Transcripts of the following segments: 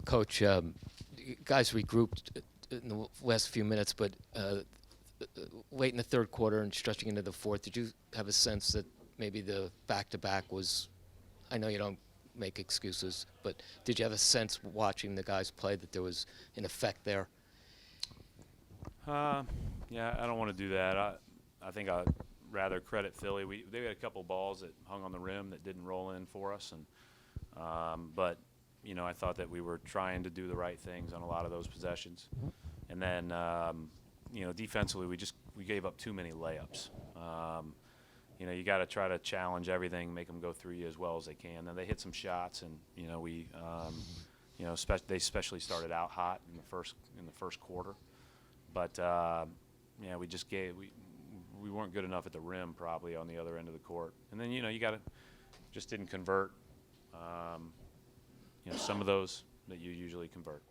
Coach, you guys regrouped in the last few minutes, but late in the third quarter and stretching into the fourth, did you have a sense that maybe the back-to-back was, I know you don't make excuses, but did you have a sense watching the guys play that there was an effect there? Yeah, I don't want to do that. I think I'd rather credit Philly. They had a couple balls that hung on the rim that didn't roll in for us, and but I thought that we were trying to do the right things on a lot of those possessions, and then defensively we gave up too many layups. You got to try to challenge everything, make them go through you as well as they can. And they hit some shots, and they especially started out hot in the first quarter. But we weren't good enough at the rim probably on the other end of the court. And then you just didn't convert. Some of those that you usually convert.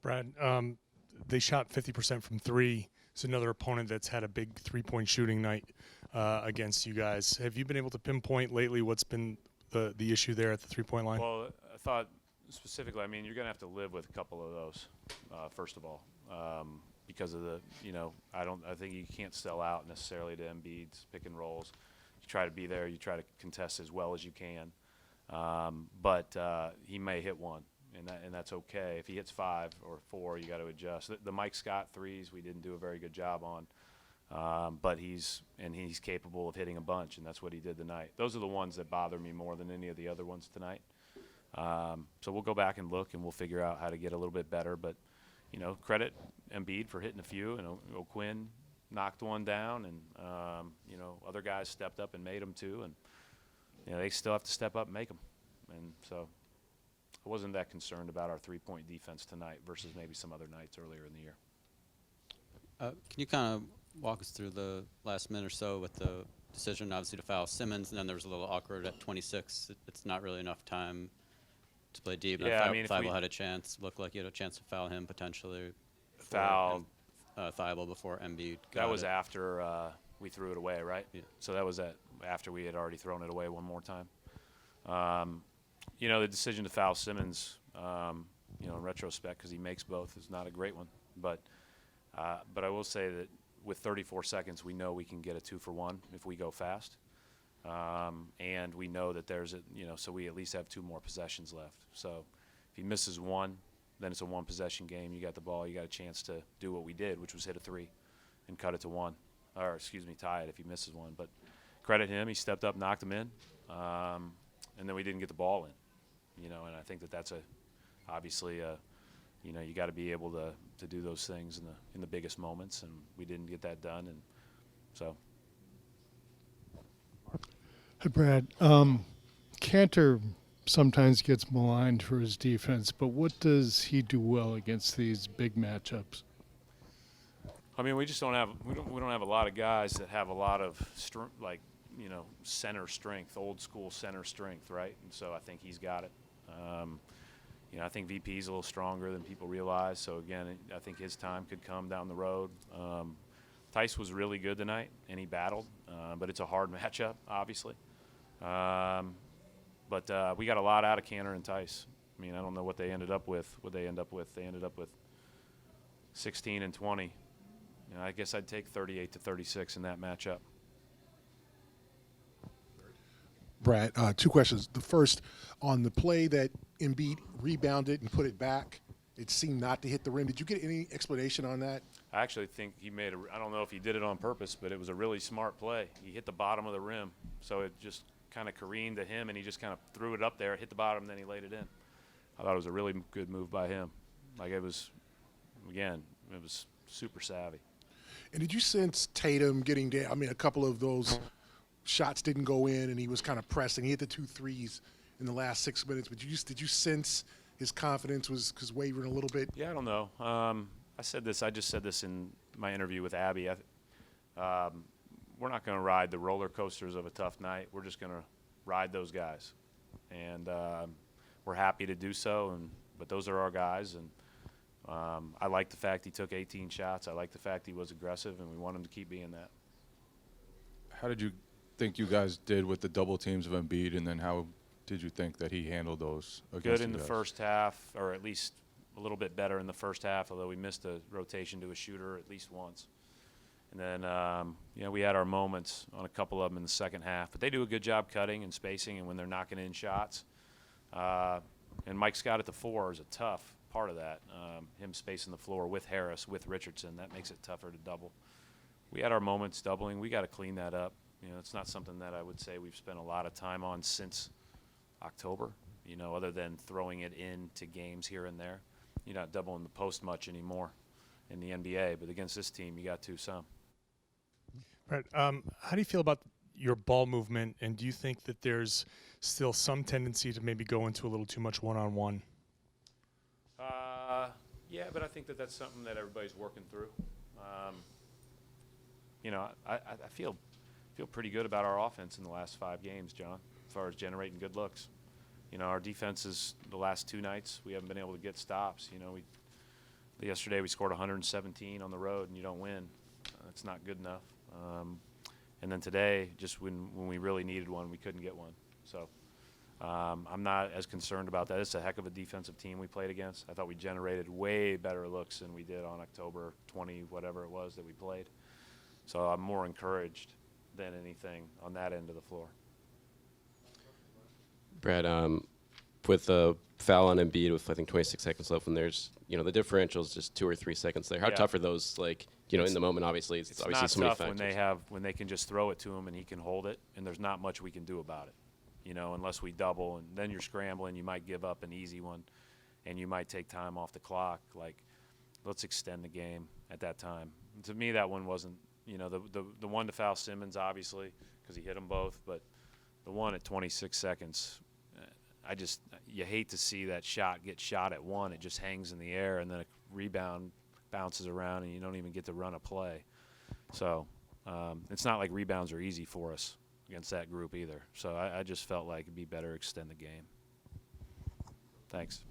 Brad, they shot 50% from three. It's another opponent that's had a big three-point shooting night against you guys. Have you been able to pinpoint lately what's been the issue there at the three-point line? Well, I thought specifically, you're going to have to live with a couple of those, first of all, because of I think you can't sell out necessarily to Embiid's pick and rolls. You try to be there. You try to contest as well as you can. But he may hit one, and that's okay. If he hits 5 or 4, you got to adjust. The Mike Scott threes we didn't do a very good job on, but he's capable of hitting a bunch, and that's what he did tonight. Those are the ones that bother me more than any of the other ones tonight. So we'll go back and look, and we'll figure out how to get a little bit better. But credit Embiid for hitting a few, and O'Quinn knocked one down, and other guys stepped up and made them too, and they still have to step up and make them. And so I wasn't that concerned about our three-point defense tonight versus maybe some other nights earlier in the year. Can you kind of walk us through the last minute or so with the decision, obviously, to foul Simmons, and then there was a little awkward at 26. It's not really enough time to play deep. Yeah, Thibault had a chance. Looked like you had a chance to foul him potentially. Foul. Thibault before Embiid got That was it. after we threw it away, right? Yeah. So that was after we had already thrown it away one more time. The decision to foul Simmons, in retrospect, because he makes both, is not a great one. But I will say that with 34 seconds, we know we can get a 2-for-1 if we go fast. And we know that there's so we at least have 2 more possessions left. So if he misses one, then it's a 1-possession game. You got the ball. You got a chance to do what we did, which was hit a 3 and cut it to 1. Or, tie it if he misses one. But credit him. He stepped up, knocked him in. And then we didn't get the ball in. And I think that's obviously you got to be able to do those things in the biggest moments, and we didn't get that done. And so. Hey, Brad. Cantor sometimes gets maligned for his defense, but what does he do well against these big matchups? We just don't have a lot of guys that have a lot of center strength, old school center strength, right? And so I think he's got it. I think VP's a little stronger than people realize. So again, I think his time could come down the road. Tice was really good tonight, and he battled, but it's a hard matchup, obviously. But we got a lot out of Cantor and Tice. I don't know what they ended up with. They ended up with 16 and 20. I guess I'd take 38 to 36 in that matchup. Brad, 2 questions. The first, on the play that Embiid rebounded and put it back, it seemed not to hit the rim. Did you get any explanation on that? I actually think he made I don't know if he did it on purpose, but it was a really smart play. He hit the bottom of the rim, so it just kind of careened to him, and he just kind of threw it up there, hit the bottom, and then he laid it in. I thought it was a really good move by him. It was super savvy. And did you sense Tatum getting down? A couple of those shots didn't go in, and he was kind of pressing. He hit the 2 threes in the last 6 minutes. But did you sense his confidence was wavering a little bit? Yeah, I don't know. I just said this in my interview with Abby. We're not going to ride the roller coasters of a tough night. We're just going to ride those guys. And we're happy to do so, but those are our guys. And I like the fact he took 18 shots. I like the fact he was aggressive, and we want him to keep being that. How did you think you guys did with the double teams of Embiid, and then how did you think that he handled those against Good you in the guys? first half, or at least a little bit better in the first half, although we missed a rotation to a shooter at least once. And then, we had our moments on a couple of them in the second half. But they do a good job cutting and spacing, and when they're knocking in shots. And Mike Scott at the 4 is a tough part of that. Him spacing the floor with Harris, with Richardson, that makes it tougher to double. We had our moments doubling. We got to clean that up. It's not something that I would say we've spent a lot of time on since October, other than throwing it into games here and there. You're not doubling the post much anymore in the NBA, but against this team, you got to some. Brett, how do you feel about your ball movement, and do you think that there's still some tendency to maybe go into a little too much one-on-one? Yeah, but I think that's something that everybody's working through. I feel pretty good about our offense in the last 5 games, John, as far as generating good looks. Our defense is the last 2 nights we haven't been able to get stops. Yesterday we scored 117 on the road, and you don't win. That's not good enough. And then today, just when we really needed one, we couldn't get one. So I'm not as concerned about that. It's a heck of a defensive team we played against. I thought we generated way better looks than we did on October 20, whatever it was that we played. So I'm more encouraged than anything on that end of the floor. Brad, with the foul on Embiid with, I think, 26 seconds left, when there's, the differential is just 2 or 3 seconds there. How Yeah. tough are those, in the moment, obviously? It's obviously not so many tough factors. when they can just throw it to him and he can hold it, and there's not much we can do about it, unless we double, and then you're scrambling. You might give up an easy one, and you might take time off the clock. Like, let's extend the game at that time. And to me, that one wasn't, the one to foul Simmons, obviously, because he hit them both, but the one at 26 seconds, you hate to see that shot get shot at one. It just hangs in the air, and then a rebound bounces around, and you don't even get to run a play. So it's not like rebounds are easy for us against that group either. So I just felt like it'd be better to extend the game. Thanks.